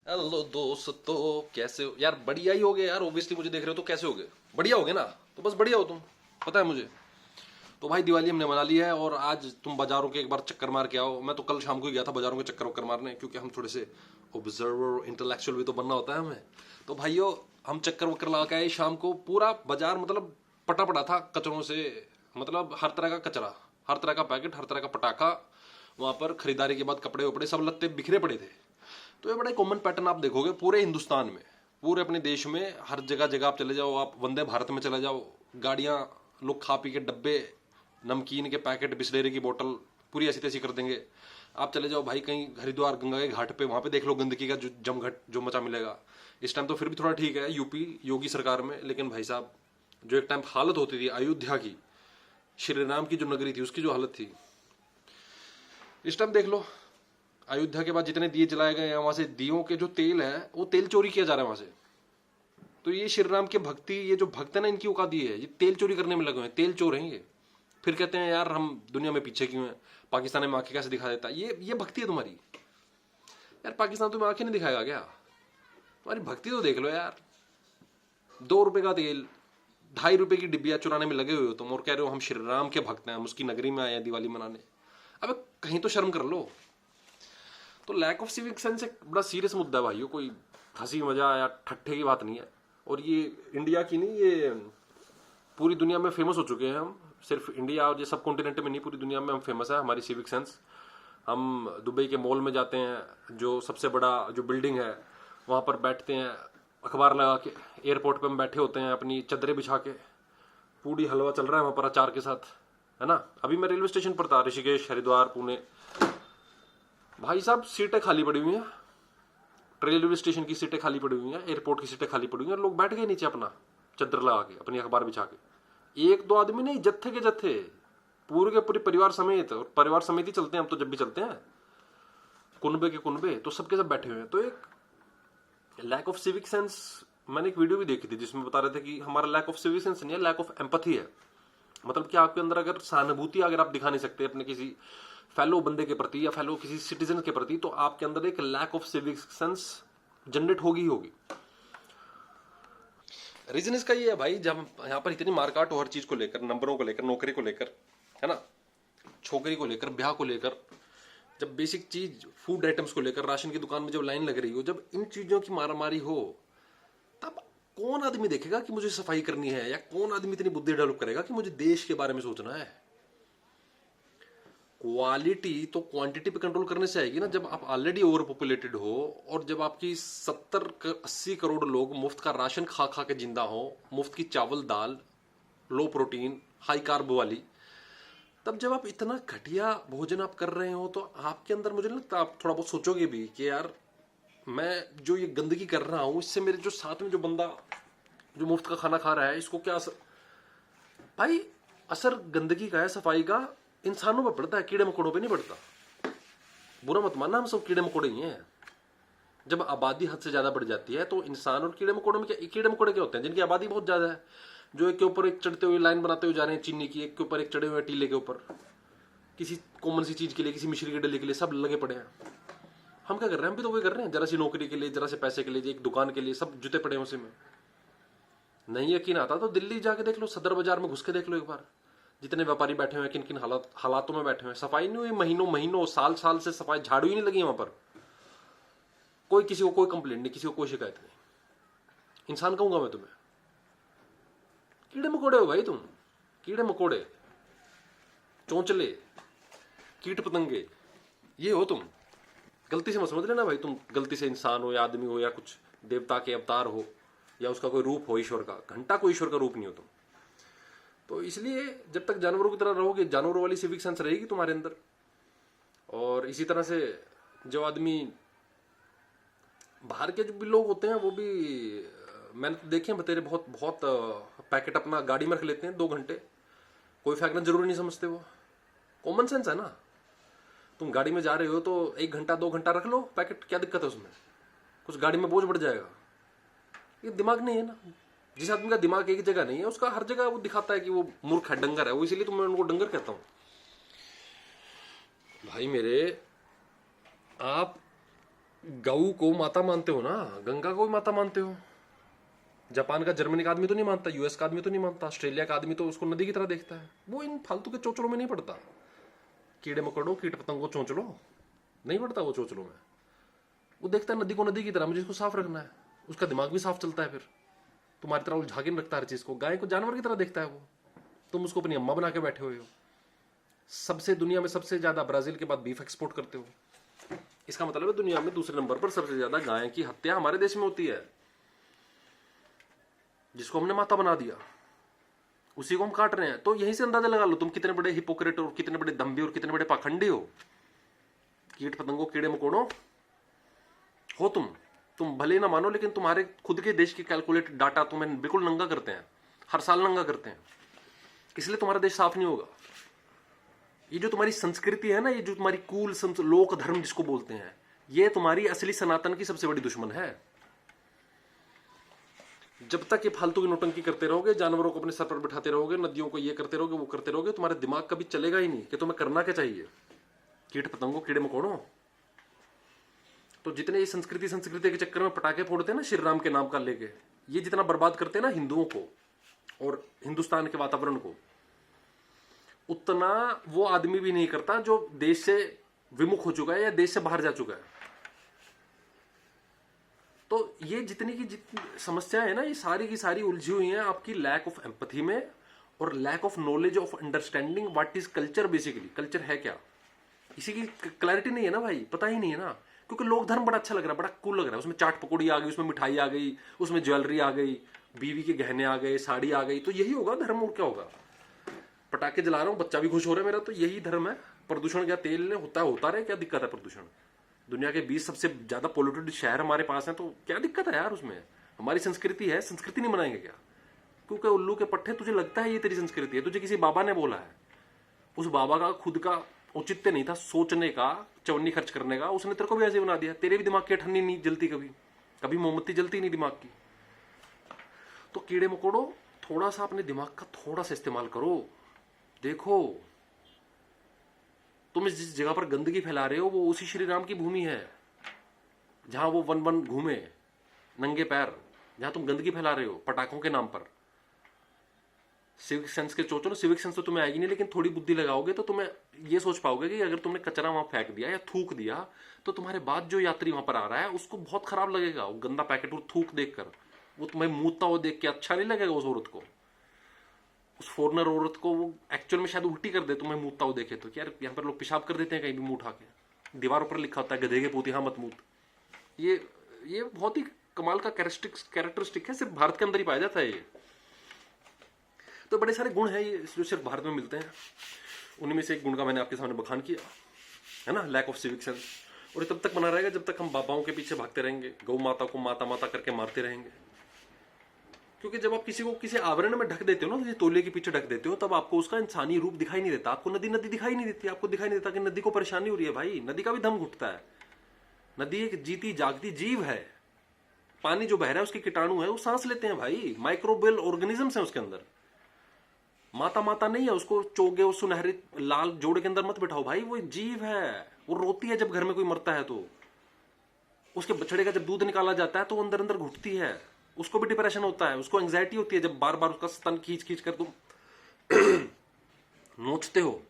Hello दोस्तों, कैसे हो यार? बढ़िया ही हो गए यार। ओब्वियसली मुझे देख रहे हो तो कैसे हो गए? बढ़िया हो गए ना? तो बस बढ़िया हो तुम, पता है मुझे। तो भाई दिवाली हमने मना ली है और आज तुम बाजारों के एक बार चक्कर मार के आओ। मैं तो कल शाम को ही गया था बाजारों के चक्कर वक्कर मारने, क्योंकि हम थोड़े से ऑब्जर्वर इंटेलेक्चुअल भी तो बनना होता है हमें। तो भाइयों, हम चक्कर वक्कर लगा के आए शाम को। पूरा बाजार मतलब पटा पड़ा था कचरों से। मतलब हर तरह का कचरा, हर तरह का पैकेट, हर तरह का पटाखा। वहां पर खरीदारी के बाद कपड़े वपड़े सब लत्ते बिखरे पड़े थे। तो ये बड़ा कॉमन पैटर्न आप देखोगे पूरे हिंदुस्तान में, पूरे अपने देश में। हर जगह जगह आप चले जाओ, आप वंदे भारत में चले जाओ, गाड़ियां, लोग खा पी के डब्बे, नमकीन के पैकेट, बिस्लेरी की बोतल पूरी ऐसी तैसी कर देंगे। आप चले जाओ भाई कहीं हरिद्वार गंगा के घाट पे, वहां पे देख लो गंदगी का जो जमघट जो मचा मिलेगा। इस टाइम तो फिर भी थोड़ा ठीक है यूपी योगी सरकार में, लेकिन भाई साहब जो एक टाइम हालत होती थी अयोध्या की, श्री राम की जो नगरी थी उसकी जो हालत थी, इस टाइम देख लो। अयोध्या के बाद जितने दिए जलाए गए हैं, वहां से दियों के जो तेल है वो तेल चोरी किया जा रहा है वहां से। तो ये श्री राम के भक्ति, ये जो भक्त है ना, इनकी औकात ये है, ये तेल चोरी करने में लगे हुए हैं, तेल चोर हैं ये। फिर कहते हैं यार हम दुनिया में पीछे क्यों हैं, पाकिस्तान में आंखें कैसे दिखा देता है। ये भक्ति है तुम्हारी? यार पाकिस्तान तुम्हें आंखें नहीं दिखाएगा क्या? तुम्हारी भक्ति तो देख लो यार। 2 रुपए का तेल, 2.5 रुपए की डिब्बिया चुराने में लगे हुए हो तुम, और कह रहे हो हम श्री राम के भक्त हैं, हम उसकी नगरी में आए हैं दिवाली मनाने। अब कहीं तो शर्म कर लो। तो लैक ऑफ सिविक सेंस एक बड़ा सीरियस मुद्दा है भाइयों, कोई हंसी मजा या ठट्ठे की बात नहीं है। और ये इंडिया की नहीं, ये पूरी दुनिया में फेमस हो चुके हैं हम। सिर्फ इंडिया और ये सब कॉन्टिनेंट में नहीं, पूरी दुनिया में हम फेमस है हमारी सिविक सेंस। हम दुबई के मॉल में जाते हैं, जो सबसे बड़ा जो बिल्डिंग है वहां पर बैठते हैं अखबार लगा के। एयरपोर्ट पे हम बैठे होते हैं अपनी चद्दरें बिछा के, पूरी हलवा चल रहा है वहां पर अचार के साथ, है ना। अभी मैं रेलवे स्टेशन पर था, ऋषिकेश, हरिद्वार, पुणे। भाई साहब सीटें खाली पड़ी हुई हैं, रेलवे स्टेशन की सीटें खाली पड़ी हुई हैं, एयरपोर्ट की सीटें खाली पड़ी हुई हैं। लोग बैठ गए नीचे अपना चद्दर लगा के, अपनी अखबार बिछा के। एक दो आदमी नहीं, जत्थे के जत्थे, पूरे के पूरे परिवार समेत। और परिवार समेत ही चलते हैं हम तो, जब भी चलते हैं कुनबे के कुनबे, तो सबके सब बैठे हुए हैं। तो एक लैक ऑफ सिविक सेंस। मैंने एक वीडियो भी देखी थी जिसमें बता रहे थे कि हमारा लैक ऑफ सिविक सेंस नहीं है, लैक ऑफ एम्पथी है। मतलब कि आपके अंदर अगर सहानुभूति अगर आप दिखा नहीं सकते अपने किसी फेलो बंदे के प्रति या फेलो किसी सिटीजन के प्रति, तो आपके अंदर एक lack of civic sense generate होगी ही होगी। रीजन इसका ये है भाई, जब यहाँ पर इतनी मारकाट हो हर चीज को लेकर, नंबरों को लेकर, नौकरी को लेकर, है ना, छोकरी को लेकर, ब्याह को लेकर, जब बेसिक चीज फूड आइटम्स को लेकर, राशन की दुकान में जब लाइन लग रही हो, जब इन चीजों की मारामारी हो, तब कौन आदमी देखेगा कि मुझे सफाई करनी है, या कौन आदमी इतनी बुद्धि डेवलप करेगा कि मुझे देश के बारे में सोचना है। क्वालिटी तो क्वांटिटी पे कंट्रोल करने से आएगी ना, जब आप ऑलरेडी ओवर पॉपुलेटेड हो, और जब आपकी 70-80 करोड़ लोग मुफ्त का राशन खा खा के जिंदा हो, मुफ्त की चावल दाल, लो प्रोटीन हाई कार्ब वाली, तब जब आप इतना घटिया भोजन आप कर रहे हो, तो आपके अंदर मुझे नहीं लगता आप थोड़ा बहुत सोचोगे भी कि यार मैं जो ये गंदगी कर रहा हूं, इससे मेरे जो साथ में जो बंदा जो मुफ्त का खाना खा रहा है, इसको क्या असर। भाई असर गंदगी का है, सफाई का इंसानों पे पड़ता है, कीड़े मकोड़ों पे नहीं पड़ता। बुरा मत मानना, हम सब कीड़े मकोड़े ही हैं। जब आबादी हद से ज्यादा बढ़ जाती है तो इंसान और कीड़े मकोड़ों में क्या, कीड़े मकोड़े क्या होते हैं जिनकी आबादी बहुत ज्यादा है, जो एक के ऊपर एक चढ़ते हुए लाइन बनाते हुए जा रहे हैं चीनी की, एक के ऊपर एक चढ़े हुए टीले के ऊपर, किसी कॉमन सी चीज के लिए, किसी मिश्री के डले के लिए सब लगे पड़े हैं। हम क्या कर रहे हैं? हम भी तो वही कर रहे हैं, जरा सी नौकरी के लिए, जरा से पैसे के लिए, एक दुकान के लिए, सब जुटे पड़े हैं उसी में। नहीं यकीन आता तो दिल्ली जाके देख लो, सदर बाजार में घुस के देख लो एक बार, जितने व्यापारी बैठे हुए हैं, किन किन हालातों में बैठे हुए हैं। सफाई नहीं हुई, महीनों महीनों साल साल से सफाई, झाड़ू ही नहीं लगी वहां पर। कोई किसी को कोई कंप्लेंट नहीं, किसी को कोई शिकायत नहीं। इंसान कहूंगा मैं तुम्हें? कीड़े मकोड़े हो भाई तुम, कीड़े मकोड़े, चौंचले, कीट पतंगे, ये हो तुम। गलती से मत समझ लेना भाई तुम गलती से इंसान हो या आदमी हो या कुछ देवता के अवतार हो या उसका कोई रूप हो ईश्वर का। घंटा कोई ईश्वर का रूप नहीं हो तुम। तो इसलिए जब तक जानवरों की तरह रहोगे, जानवरों वाली सिविक सेंस रहेगी तुम्हारे अंदर। और इसी तरह से जो आदमी बाहर के जो भी लोग होते हैं, वो भी मैंने तो देखे हैं बतेरे, बहुत बहुत पैकेट अपना गाड़ी में रख लेते हैं 2 घंटे, कोई फेंकना जरूरी नहीं समझते। वो कॉमन सेंस है ना। तुम गाड़ी में जा रहे हो तो 1 घंटा 2 घंटा रख लो पैकेट, क्या दिक्कत है उसमें? कुछ गाड़ी में बोझ बढ़ जाएगा? ये दिमाग नहीं है ना। जिस आदमी का दिमाग एक जगह नहीं है, उसका हर जगह वो दिखाता है कि वो मूर्ख है, डंगर है वो, इसीलिए तो मैं उनको डंगर कहता हूं। भाई मेरे, आप गऊ को माता मानते हो ना, गंगा को भी माता मानते हो। जापान का, जर्मनी का आदमी तो नहीं मानता, यूएस का आदमी तो नहीं मानता, ऑस्ट्रेलिया का आदमी तो उसको नदी की तरह देखता है। वो इन फालतू के चोचलों में नहीं पड़ता। कीड़े मकोड़ों, कीट पतंगों, चोंचलों नहीं पड़ता वो चोचलों में। वो देखता है नदी को नदी की तरह, मुझे इसको साफ रखना है। उसका दिमाग भी साफ चलता है। फिर तुम्हारी तरह उलझा के नहीं रखता हर चीज को। गाय को जानवर की तरह देखता है वो। तुम उसको अपनी अम्मा बना के बैठे हुए हो। सबसे दुनिया में सबसे ज्यादा ब्राजील के बाद बीफ एक्सपोर्ट करते हो। इसका मतलब है दुनिया में दूसरे नंबर पर सबसे ज्यादा गाय की हत्या हमारे देश में होती है, जिसको हमने माता बना दिया, उसी को हम काट रहे हैं। तो यहीं से अंदाजा लगा लो तुम कितने बड़े हिपोक्रेट और कितने बड़े दम्भी और कितने बड़े पाखंडी हो। कीट पतंगों, कीड़े मकोड़ों हो तुम भले ही ना मानो, लेकिन तुम्हारे खुद के देश के कैलकुलेटेड डाटा तुम्हें बिल्कुल नंगा करते हैं, हर साल नंगा करते हैं। इसलिए तुम्हारा देश साफ नहीं होगा। ये जो तुम्हारी संस्कृति है ना, ये जो तुम्हारी कूल लोक धर्म जिसको बोलते हैं, ये तुम्हारी असली सनातन की सबसे बड़ी दुश्मन है। जब तक ये फालतू की नोटंकी करते रहोगे, जानवरों को अपने सर पर बिठाते रहोगे, नदियों को ये करते रहोगे, वो करते रहोगे, तुम्हारा दिमाग कभी चलेगा ही नहीं कि तुम्हें करना क्या चाहिए। कीट पतंगों, कीड़े मकोड़ों, तो जितने ये संस्कृति के चक्कर में पटाखे फोड़ते हैं ना श्री राम के नाम का लेके, ये जितना बर्बाद करते हैं ना हिंदुओं को और हिंदुस्तान के वातावरण को, उतना वो आदमी भी नहीं करता जो देश से विमुख हो चुका है या देश से बाहर जा चुका है। तो ये जितनी समस्याएं है ना, ये सारी की सारी उलझी हुई हैं आपकी लैक ऑफ एम्पथी में और lack of knowledge of understanding what is culture. Basically culture है क्या, इसी की क्लैरिटी नहीं है ना भाई, पता ही नहीं है ना। क्योंकि लोक धर्म बड़ा अच्छा लग रहा है, बड़ा कूल लग रहा है, उसमें चाट पकौड़ी आ गई, उसमें मिठाई आ गई, उसमें ज्वेलरी आ गई, बीवी के गहने आ गए, साड़ी आ गई, तो यही होगा धर्म, और क्या होगा। पटाखे जला रहा हूँ, बच्चा भी खुश हो रहा है मेरा, तो यही धर्म है। प्रदूषण क्या तेल ने होता रहे, क्या दिक्कत है प्रदूषण। दुनिया के 20 सबसे ज्यादा पोल्यूटेड शहर हमारे पास हैं, तो क्या दिक्कत है यार उसमें। हमारी संस्कृति है, संस्कृति नहीं बनाएंगे क्या। क्योंकि उल्लू के पट्टे तुझे लगता है ये तेरी संस्कृति है, तुझे किसी बाबा ने बोला है। उस बाबा का खुद का औचित्य नहीं था सोचने का, चवन्नी खर्च करने का, उसने तेरे को भी ऐसे बना दिया। तेरे भी दिमाग की अठन्नी नहीं जलती, कभी मोमबत्ती जलती नहीं दिमाग की। तो कीड़े मकोड़ों, थोड़ा सा अपने दिमाग का थोड़ा सा इस्तेमाल करो। देखो तुम जिस जगह पर गंदगी फैला रहे हो वो उसी श्री राम की भूमि है जहां वो वन वन घूमे नंगे पैर, जहां तुम गंदगी फैला रहे हो पटाखों के नाम पर। सिविक सेंस के चोचो, सिविक सेंस तो तुम्हें आएगी नहीं, लेकिन थोड़ी बुद्धि लगाओगे तो तुम्हें ये सोच पाओगे कि अगर तुमने कचरा वहां फेंक दिया या थूक दिया तो तुम्हारे बाद जो यात्री वहां पर आ रहा है उसको बहुत खराब लगेगा। वो गंदा पैकेट और थूक देखकर, वो तुम्हें मूतता हुआ देख के अच्छा नहीं लगेगा उस औरत को, उस फॉरनर औरत को। वो एक्चुअल में शायद उल्टी कर दे तुम्हें मूतता हुआ देखे तो, यार यहाँ पर लोग पेशाब कर देते हैं कहीं भी मुंह उठा के, दीवारों पर लिखा होता है गधे के पूत यहाँ मत मूत। ये बहुत ही कमाल का कैरेक्टरिस्टिक है, सिर्फ भारत के अंदर ही पाया जाता है ये। तो बड़े सारे गुण हैं ये जो सिर्फ भारत में मिलते हैं। उन्हीं में से एक गुण का मैंने आपके सामने बखान किया है ना, लैक ऑफ सिविक सेंस। और ये तब तक बना रहेगा जब तक हम बाबाओं के पीछे भागते रहेंगे, गौ माता को माता माता करके मारते रहेंगे। क्योंकि जब आप किसी को किसी आवरण में ढक देते हो ना, तौलिए के पीछे ढक देते हो, तब आपको उसका इंसानी रूप दिखाई नहीं देता। आपको नदी नदी दिखाई नहीं देती, आपको दिखाई नहीं देता कि नदी को परेशानी हो रही है। भाई नदी का भी दम घुटता है, नदी एक जीती जागती जीव है। पानी जो बह रहा है उसके कीटाणु है, वो सांस लेते हैं भाई, माइक्रोबियल ऑर्गेनिजम्स हैं उसके अंदर। माता माता नहीं है, उसको चोगे और सुनहरे लाल जोड़े के अंदर मत बिठाओ भाई, वो जीव है। वो रोती है जब घर में कोई मरता है, तो उसके बछड़े का जब दूध निकाला जाता है तो वो अंदर अंदर घुटती है, उसको भी डिप्रेशन होता है, उसको एंग्जाइटी होती है जब बार बार उसका स्तन खींच खींच कर तुम नोचते हो।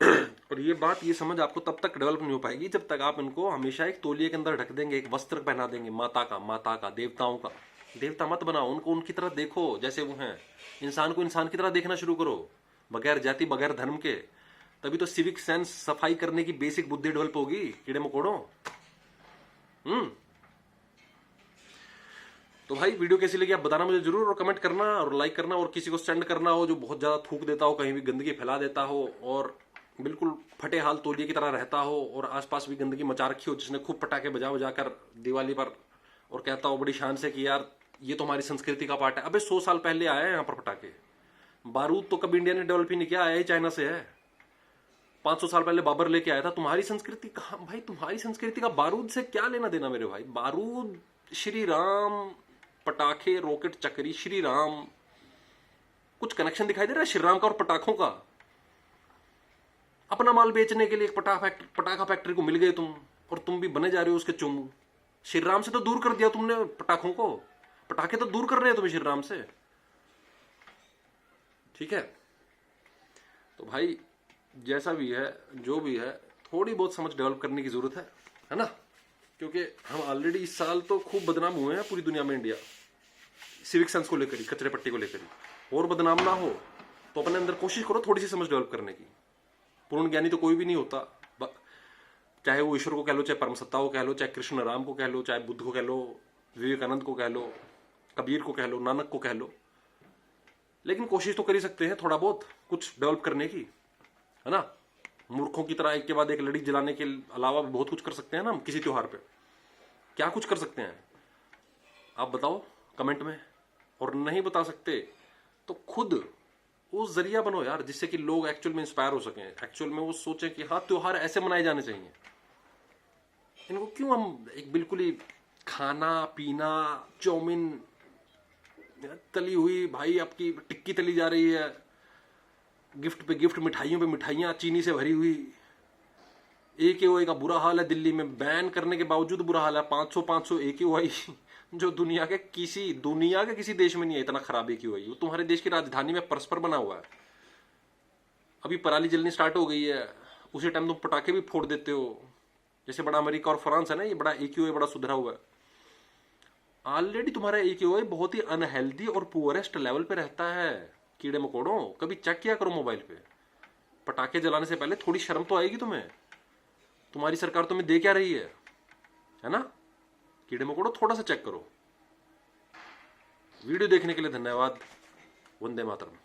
और ये बात, ये समझ आपको तब तक डेवलप नहीं हो पाएगी जब तक आप इनको हमेशा एक तौलिए के अंदर ढक देंगे, एक वस्त्र पहना देंगे माता का, देवताओं का। देवता मत बनाओ उनको, उनकी तरह देखो जैसे वो हैं। इंसान को इंसान की तरह देखना शुरू करो, बगैर जाति बगैर धर्म के। तभी तो सिविक सेंस, सफाई करने की बेसिक बुद्धि डेवलप होगी कीड़े मकोड़ों। तो भाई वीडियो कैसी लगी आप बताना मुझे जरूर, और कमेंट करना और लाइक करना, और किसी को सेंड करना हो जो बहुत ज्यादा थूक देता हो, कहीं भी गंदगी फैला देता हो और बिल्कुल फटे हाल तौलिए की तरह रहता हो, और आसपास भी गंदगी मचा रखी हो, जिसने खूब पटाखे बजा बजा कर दिवाली पर, और कहता हो बड़ी शान से कि यार ये तो हमारी संस्कृति का पार्ट है। अबे 100 साल पहले आया है यहाँ पर पटाखे। बारूद तो कभी इंडिया ने डेवलप ही नहीं किया, आया ही चाइना से है। 500 साल पहले बाबर लेके आया था। तुम्हारी संस्कृति कहाँ भाई, तुम्हारी संस्कृति का बारूद से क्या लेना देना मेरे भाई। बारूद, श्री राम, पटाखे, रॉकेट, चक्री, श्री राम, कुछ कनेक्शन दिखाई दे रहा है श्री राम का और पटाखों का? अपना माल बेचने के लिए एक पटाखा फैक्ट्री को मिल गए तुम, और तुम भी बने जा रहे हो उसके चोमू। श्री राम से तो दूर कर दिया तुमने पटाखों को, पटाखे तो दूर कर रहे हैं तुम्हें श्री राम से। ठीक है, तो भाई जैसा भी है जो भी है, थोड़ी बहुत समझ डेवलप करने की जरूरत है ना, क्योंकि हम ऑलरेडी इस साल तो खूब बदनाम हुए हैं पूरी दुनिया में, इंडिया सिविक सेंस को लेकर ही, कचरे पट्टी को लेकर ही। और बदनाम ना हो तो अपने अंदर कोशिश करो थोड़ी सी समझ डेवलप करने की। पूर्ण ज्ञानी तो कोई भी नहीं होता, चाहे वो ईश्वर को कह लो, चाहे परम सत्ता को कह लो, चाहे कृष्ण राम को कह लो, चाहे बुद्ध को कह लो, विवेकानंद को कह लो, कबीर को कह लो, नानक को कह लो। लेकिन कोशिश तो कर ही सकते हैं थोड़ा बहुत कुछ डेवलप करने की, है ना। मूर्खों की तरह एक के बाद एक लड़ी जलाने के अलावा भी बहुत कुछ कर सकते हैं ना हम किसी त्योहार पे। क्या कुछ कर सकते हैं आप बताओ कमेंट में। और नहीं बता सकते तो खुद वो जरिया बनो यार, जिससे कि लोग एक्चुअल में इंस्पायर हो सकें, एक्चुअल में वो सोचें कि हाँ त्योहार ऐसे मनाए जाने चाहिए। इनको क्यों हम एक बिल्कुल ही खाना पीना, चाउमीन तली हुई, भाई आपकी टिक्की तली जा रही है, गिफ्ट पे गिफ्ट, मिठाइयों पे मिठाइयां चीनी से भरी हुई। AKOI का बुरा हाल है, दिल्ली में बैन करने के बावजूद बुरा हाल है। 500 AKOI जो दुनिया के किसी देश में नहीं है इतना खराब AKOI। वो तुम्हारे देश की राजधानी में परस्पर बना हुआ है। अभी पराली जलनी स्टार्ट हो गई है, उसी टाइम तुम पटाखे भी फोड़ देते हो। जैसे बड़ा अमेरिका और फ्रांस है ना, ये बड़ा AKOI बड़ा सुधरा हुआ है। ऑलरेडी तुम्हारा AKOI बहुत ही अनहेल्दी और पुअरेस्ट लेवल पे रहता है। कीड़े मकोड़ों, कभी चेक किया करो मोबाइल पे। पटाखे जलाने से पहले थोड़ी शर्म तो आएगी तुम्हें। तुम्हारी सरकार तुम्हें दे क्या रही है ना। कीड़े मकोड़ों थोड़ा सा चेक करो। वीडियो देखने के लिए धन्यवाद। वंदे मातरम।